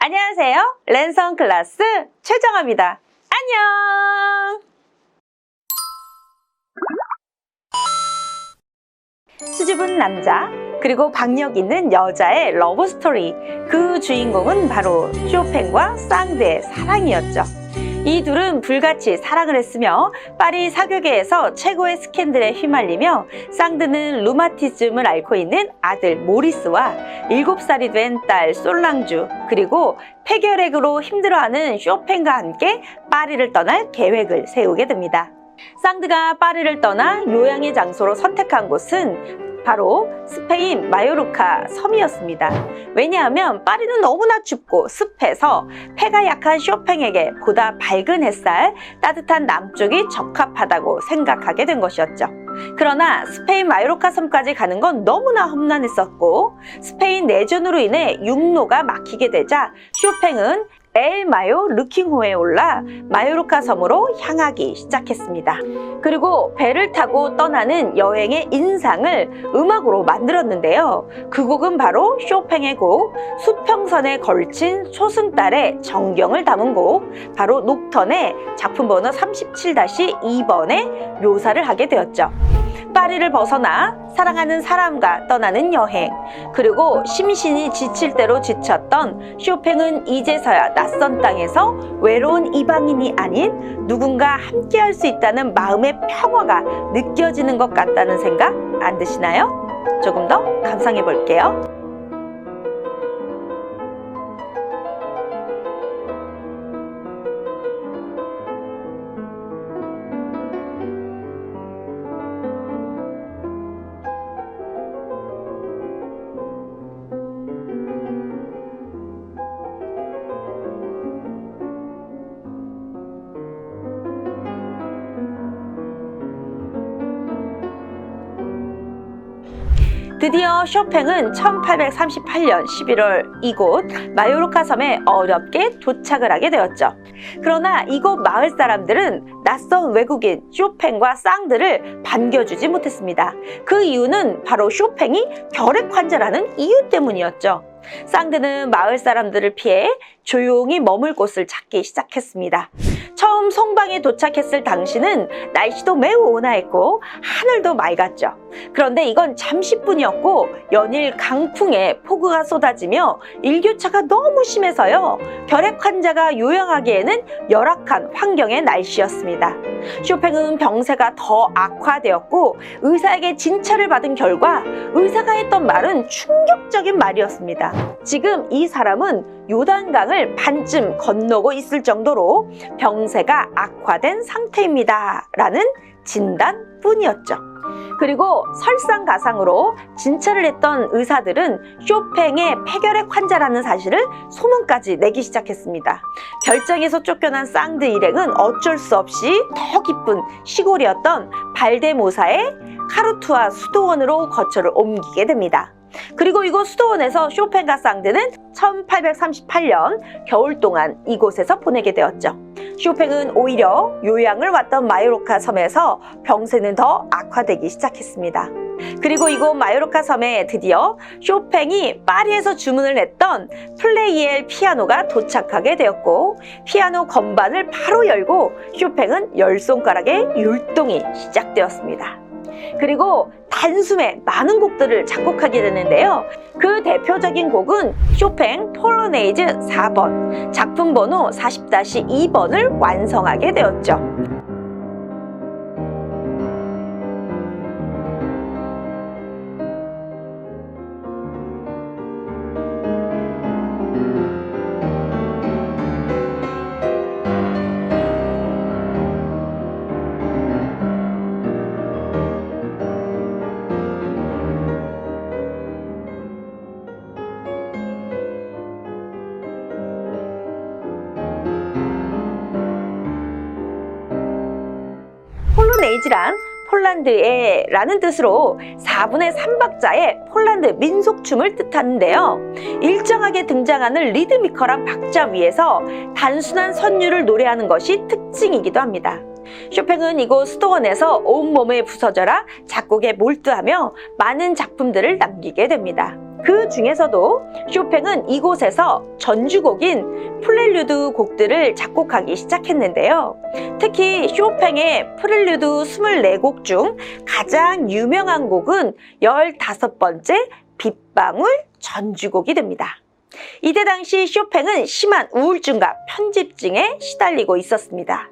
안녕하세요. 랜선 클래스 최정아입니다. 안녕! 수줍은 남자 그리고 박력 있는 여자의 러브 스토리, 그 주인공은 바로 쇼팽과 쌍드의 사랑이었죠. 이 둘은 불같이 사랑을 했으며 파리 사교계에서 최고의 스캔들에 휘말리며 쌍드는 루마티즘을 앓고 있는 아들 모리스와 7살이 된 딸 솔랑주, 그리고 폐결핵으로 힘들어하는 쇼팽과 함께 파리를 떠날 계획을 세우게 됩니다. 쌍드가 파리를 떠나 요양의 장소로 선택한 곳은 바로 스페인 마요르카 섬이었습니다. 왜냐하면 파리는 너무나 춥고 습해서 폐가 약한 쇼팽에게 보다 밝은 햇살, 따뜻한 남쪽이 적합하다고 생각하게 된 것이었죠. 그러나 스페인 마요르카 섬까지 가는 건 너무나 험난했었고, 스페인 내전으로 인해 육로가 막히게 되자 쇼팽은 엘 마요 르킹호에 올라 마요르카 섬으로 향하기 시작했습니다. 그리고 배를 타고 떠나는 여행의 인상을 음악으로 만들었는데요. 그 곡은 바로 쇼팽의 곡 수평선에 걸친 초승달의 정경을 담은 곡, 바로 녹턴의 작품 번호 37-2번에 묘사를 하게 되었죠. 파리를 벗어나 사랑하는 사람과 떠나는 여행, 그리고 심신이 지칠 대로 지쳤던 쇼팽은 이제서야 낯선 땅에서 외로운 이방인이 아닌 누군가 함께할 수 있다는 마음의 평화가 느껴지는 것 같다는 생각 안 드시나요? 조금 더 감상해 볼게요. 드디어 쇼팽은 1838년 11월 이곳 마요르카 섬에 어렵게 도착을 하게 되었죠. 그러나 이곳 마을 사람들은 낯선 외국인 쇼팽과 쌍드를 반겨주지 못했습니다. 그 이유는 바로 쇼팽이 결핵 환자라는 이유 때문이었죠. 쌍드는 마을 사람들을 피해 조용히 머물 곳을 찾기 시작했습니다. 처음 송방에 도착했을 당시는 날씨도 매우 온화했고 하늘도 맑았죠. 그런데 이건 잠시뿐이었고 연일 강풍에 폭우가 쏟아지며 일교차가 너무 심해서요, 결핵 환자가 요양하기에는 열악한 환경의 날씨였습니다. 쇼팽은 병세가 더 악화되었고 의사에게 진찰을 받은 결과 의사가 했던 말은 충격적인 말이었습니다. 지금 이 사람은 요단강을 반쯤 건너고 있을 정도로 병세가 악화된 상태입니다 라는 진단뿐이었죠. 그리고 설상가상으로 진찰을 했던 의사들은 쇼팽의 폐결핵 환자라는 사실을 소문까지 내기 시작했습니다. 별장에서 쫓겨난 쌍드 일행은 어쩔 수 없이 더 깊은 시골이었던 발데모사의 카르투아 수도원으로 거처를 옮기게 됩니다. 그리고 이곳 수도원에서 쇼팽과 쌍드는 1838년 겨울 동안 이곳에서 보내게 되었죠. 쇼팽은 오히려 요양을 왔던 마요르카 섬에서 병세는 더 악화되기 시작했습니다. 그리고 이곳 마요르카 섬에 드디어 쇼팽이 파리에서 주문을 했던 플레이엘 피아노가 도착하게 되었고, 피아노 건반을 바로 열고 쇼팽은 10손가락의 율동이 시작되었습니다. 그리고 단숨에 많은 곡들을 작곡하게 되는데요. 그 대표적인 곡은 쇼팽 폴로네이즈 4번, 작품 번호 40-2번을 완성하게 되었죠. 폴로네이즈란 폴란드의 라는 뜻으로 4분의 3박자의 폴란드 민속춤을 뜻하는데요. 일정하게 등장하는 리드미컬한 박자 위에서 단순한 선율을 노래하는 것이 특징이기도 합니다. 쇼팽은 이곳 수도원에서 온몸을 부서져라 작곡에 몰두하며 많은 작품들을 남기게 됩니다. 그 중에서도 쇼팽은 이곳에서 전주곡인 프렐류드 곡들을 작곡하기 시작했는데요. 특히 쇼팽의 프렐류드 24곡 중 가장 유명한 곡은 15번째 빗방울 전주곡이 됩니다. 이때 당시 쇼팽은 심한 우울증과 편집증에 시달리고 있었습니다.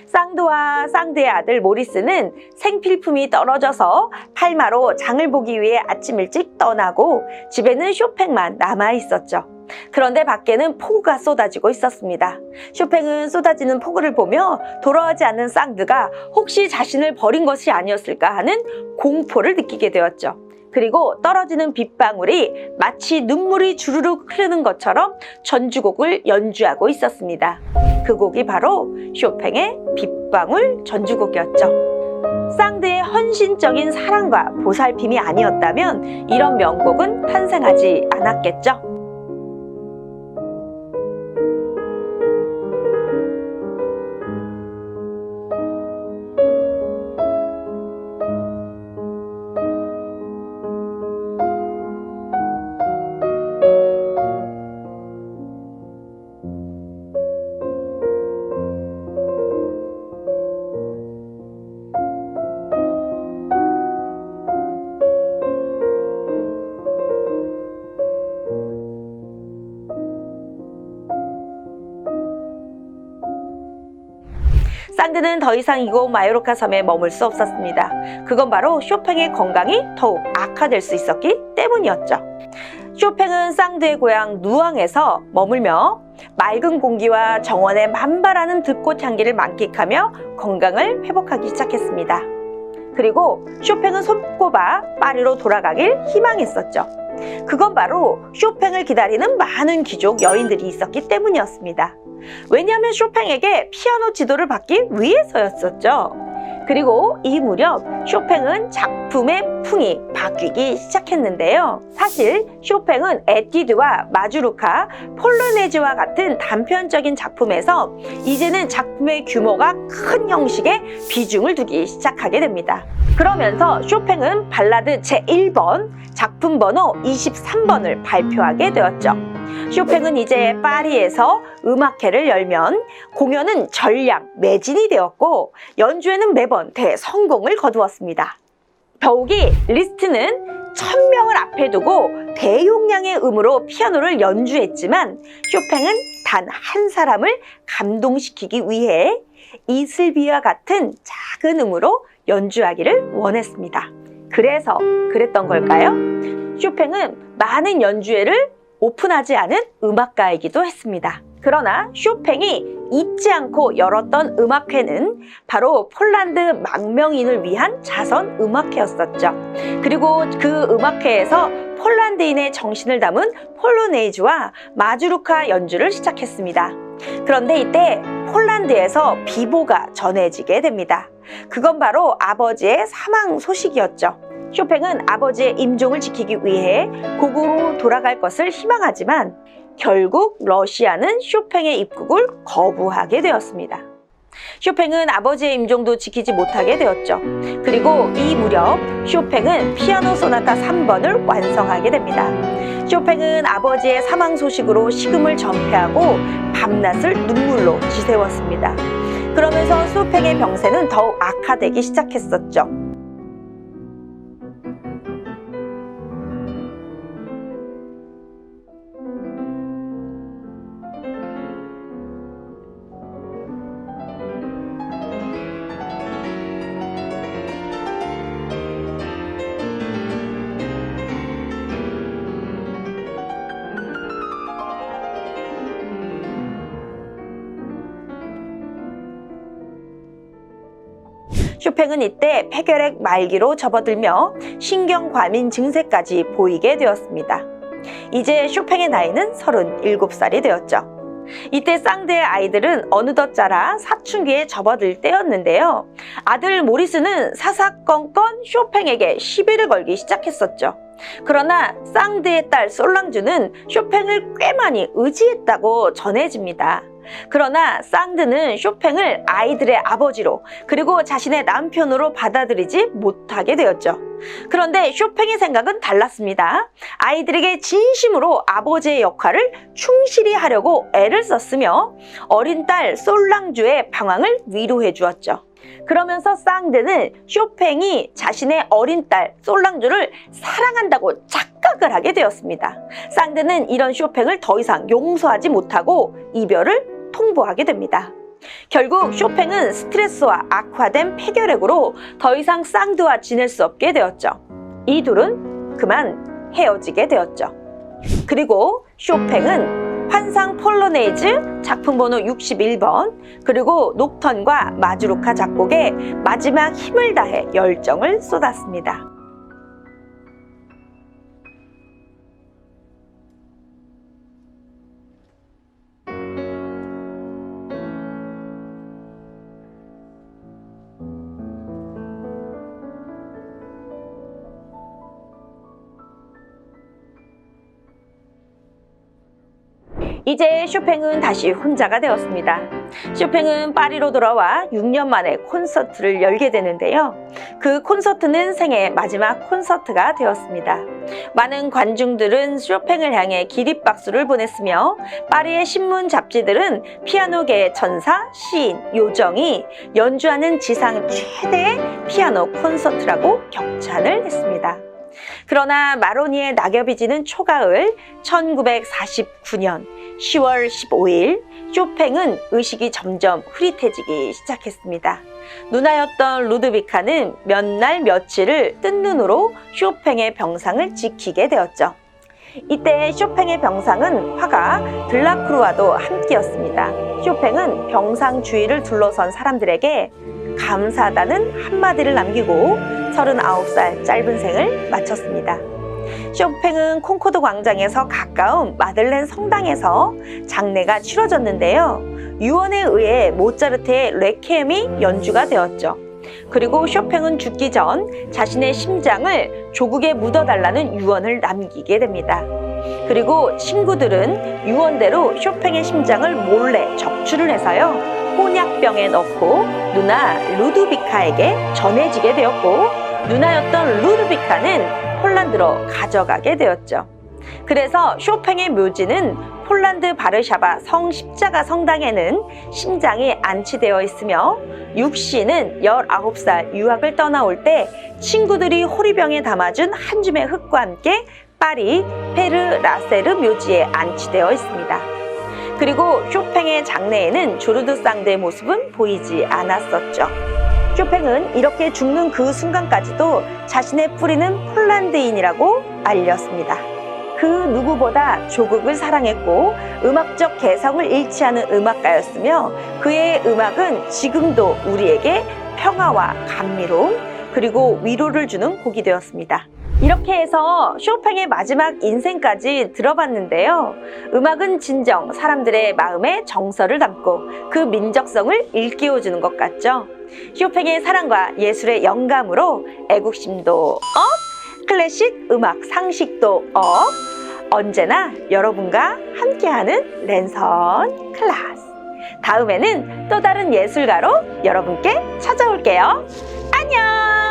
쌍드와 쌍드의 아들 모리스는 생필품이 떨어져서 팔마로 장을 보기 위해 아침 일찍 떠나고 집에는 쇼팽만 남아 있었죠. 그런데 밖에는 폭우가 쏟아지고 있었습니다. 쇼팽은 쏟아지는 폭우를 보며 돌아오지 않는 쌍드가 혹시 자신을 버린 것이 아니었을까 하는 공포를 느끼게 되었죠. 그리고 떨어지는 빗방울이 마치 눈물이 주르륵 흐르는 것처럼 전주곡을 연주하고 있었습니다. 그 곡이 바로 쇼팽의 빗방울 전주곡이었죠. 쌍드의 헌신적인 사랑과 보살핌이 아니었다면 이런 명곡은 탄생하지 않았겠죠. 쌍드는 더 이상 이곳 마요르카 섬에 머물 수 없었습니다. 그건 바로 쇼팽의 건강이 더욱 악화될 수 있었기 때문이었죠. 쇼팽은 쌍드의 고향 누앙에서 머물며 맑은 공기와 정원의 만발하는 들꽃 향기를 만끽하며 건강을 회복하기 시작했습니다. 그리고 쇼팽은 손꼽아 파리로 돌아가길 희망했었죠. 그건 바로 쇼팽을 기다리는 많은 귀족 여인들이 있었기 때문이었습니다. 왜냐하면 쇼팽에게 피아노 지도를 받기 위해서였었죠. 그리고 이 무렵 쇼팽은 작품의 풍이 바뀌기 시작했는데요. 사실 쇼팽은 에뛰드와 마주르카, 폴로네즈와 같은 단편적인 작품에서 이제는 작품의 규모가 큰 형식에 비중을 두기 시작하게 됩니다. 그러면서 쇼팽은 발라드 제1번, 작품 번호 23번을 발표하게 되었죠. 쇼팽은 이제 파리에서 음악회를 열면 공연은 전량 매진이 되었고 연주에는 매번 대성공을 거두었습니다. 더욱이 리스트는 1000명을 앞에 두고 대용량의 음으로 피아노를 연주했지만 쇼팽은 단 한 사람을 감동시키기 위해 이슬비와 같은 작은 음으로 연주하기를 원했습니다. 그래서 그랬던 걸까요? 쇼팽은 많은 연주회를 오픈하지 않은 음악가이기도 했습니다. 그러나 쇼팽이 잊지 않고 열었던 음악회는 바로 폴란드 망명인을 위한 자선 음악회였었죠. 그리고 그 음악회에서 폴란드인의 정신을 담은 폴로네이즈와 마주르카 연주를 시작했습니다. 그런데 이때 폴란드에서 비보가 전해지게 됩니다. 그건 바로 아버지의 사망 소식이었죠. 쇼팽은 아버지의 임종을 지키기 위해 고국으로 돌아갈 것을 희망하지만 결국 러시아는 쇼팽의 입국을 거부하게 되었습니다. 쇼팽은 아버지의 임종도 지키지 못하게 되었죠. 그리고 이 무렵 쇼팽은 피아노 소나타 3번을 완성하게 됩니다. 쇼팽은 아버지의 사망 소식으로 식음을 전폐하고 밤낮을 눈물로 지새웠습니다. 그러면서 쇼팽의 병세는 더욱 악화되기 시작했었죠. 쇼팽은 이때 폐결핵 말기로 접어들며 신경과민 증세까지 보이게 되었습니다. 이제 쇼팽의 나이는 37살이 되었죠. 이때 쌍드의 아이들은 어느덧 자라 사춘기에 접어들 때였는데요. 아들 모리스는 사사건건 쇼팽에게 시비를 걸기 시작했었죠. 그러나 쌍드의 딸 솔랑주는 쇼팽을 꽤 많이 의지했다고 전해집니다. 그러나 상드는 쇼팽을 아이들의 아버지로 그리고 자신의 남편으로 받아들이지 못하게 되었죠. 그런데 쇼팽의 생각은 달랐습니다. 아이들에게 진심으로 아버지의 역할을 충실히 하려고 애를 썼으며 어린 딸 솔랑주의 방황을 위로해 주었죠. 그러면서 상드는 쇼팽이 자신의 어린 딸 솔랑주를 사랑한다고 착각을 하게 되었습니다. 상드는 이런 쇼팽을 더 이상 용서하지 못하고 이별을 통보하게 됩니다. 결국 쇼팽은 스트레스와 악화된 폐결핵으로 더 이상 상드와 지낼 수 없게 되었죠. 이 둘은 그만 헤어지게 되었죠. 그리고 쇼팽은 환상 폴로네이즈 작품 번호 61번 그리고 녹턴과 마주루카 작곡에 마지막 힘을 다해 열정을 쏟았습니다. 이제 쇼팽은 다시 혼자가 되었습니다. 쇼팽은 파리로 돌아와 6년 만에 콘서트를 열게 되는데요. 그 콘서트는 생애 마지막 콘서트가 되었습니다. 많은 관중들은 쇼팽을 향해 기립박수를 보냈으며 파리의 신문 잡지들은 피아노계의 천사, 시인, 요정이 연주하는 지상 최대의 피아노 콘서트라고 격찬을 했습니다. 그러나 마로니의 낙엽이 지는 초가을 1949년 10월 15일 쇼팽은 의식이 점점 흐릿해지기 시작했습니다. 누나였던 루드비카는 몇 날 며칠을 뜬 눈으로 쇼팽의 병상을 지키게 되었죠. 이때 쇼팽의 병상은 화가 들라크루와도 함께였습니다. 쇼팽은 병상 주위를 둘러선 사람들에게 감사하다는 한마디를 남기고 39살 짧은 생을 마쳤습니다. 쇼팽은 콩코드 광장에서 가까운 마들렌 성당에서 장례가 치러졌는데요. 유언에 의해 모차르트의 레퀴엠이 연주가 되었죠. 그리고 쇼팽은 죽기 전 자신의 심장을 조국에 묻어달라는 유언을 남기게 됩니다. 그리고 친구들은 유언대로 쇼팽의 심장을 몰래 적출을 해서요. 혼약병에 넣고 누나 루드비카에게 전해지게 되었고 누나였던 루드비카는 폴란드로 가져가게 되었죠. 그래서 쇼팽의 묘지는 폴란드 바르샤바 성십자가 성당에는 심장이 안치되어 있으며 육시는 19살 유학을 떠나올 때 친구들이 호리병에 담아준 한 줌의 흙과 함께 파리 페르라세르 묘지에 안치되어 있습니다. 그리고 쇼팽의 장래에는 조르드 상드의 모습은 보이지 않았었죠. 쇼팽은 이렇게 죽는 그 순간까지도 자신의 뿌리는 폴란드인이라고 알렸습니다. 그 누구보다 조국을 사랑했고 음악적 개성을 잃지 않은 음악가였으며 그의 음악은 지금도 우리에게 평화와 감미로움 그리고 위로를 주는 곡이 되었습니다. 이렇게 해서 쇼팽의 마지막 인생까지 들어봤는데요. 음악은 진정 사람들의 마음에 정서를 담고 그 민족성을 일깨워주는 것 같죠. 쇼팽의 사랑과 예술의 영감으로 애국심도 업, 클래식 음악 상식도 업, 언제나 여러분과 함께하는 랜선 클래스. 다음에는 또 다른 예술가로 여러분께 찾아올게요. 안녕!